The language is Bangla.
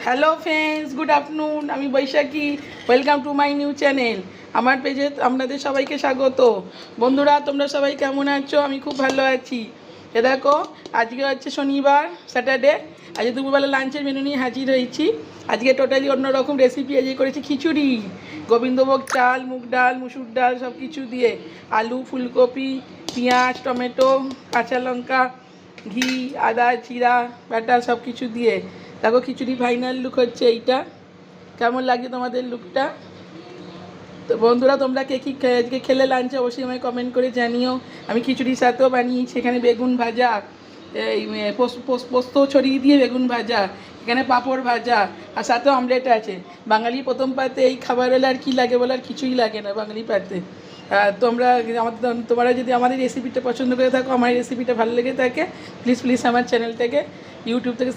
Hello friends, good afternoon. আমি Baishakhi. Welcome to my new channel. আমার পেজে আপনাদের সবাইকে স্বাগত। বন্ধুরা, তোমরা সবাই কেমন আছো? আমি খুব ভালো আছি। এ দেখো, আজকে হচ্ছে শনিবার, স্যাটারডে। আজকে দুপুরবেলা লাঞ্চের মেনু নিয়ে হাজির হয়েছি। আজকে টোটালি অন্যরকম রেসিপি। আজকে করেছি খিচুড়ি, গোবিন্দভোগ চাল, মুগ ডাল, মুসুর ডাল সব কিছু দিয়ে, আলু, ফুলকপি, পেঁয়াজ, টমেটো, কাঁচা লঙ্কা, ঘি, আদা, জিরা বাটা সব কিছু দিয়ে। দেখো, খিচুড়ি ফাইনাল লুক হচ্ছে এইটা। কেমন লাগে তোমাদের লুকটা? তো বন্ধুরা, তোমরা কে কী আজকে খেলে লাঞ্চে অবশ্যই আমায় কমেন্ট করে জানিও। আমি খিচুড়ির সাথেও বানিয়েছি এখানে বেগুন ভাজা, এই পোস্ত ছড়িয়ে দিয়ে বেগুন ভাজা, এখানে পাঁপড় ভাজা, আর সাথেও অমলেট আছে। বাঙালি প্রথম পাতে এই খাবার হলে আর কী লাগে বলার কিছুই লাগে না বাঙালি পাতে। তোমরা যদি আমাদের রেসিপিটা পছন্দ করে থাকো, আমার রেসিপিটা ভালো লেগে থাকে, প্লিজ আমার চ্যানেলটাকে ইউটিউব থেকে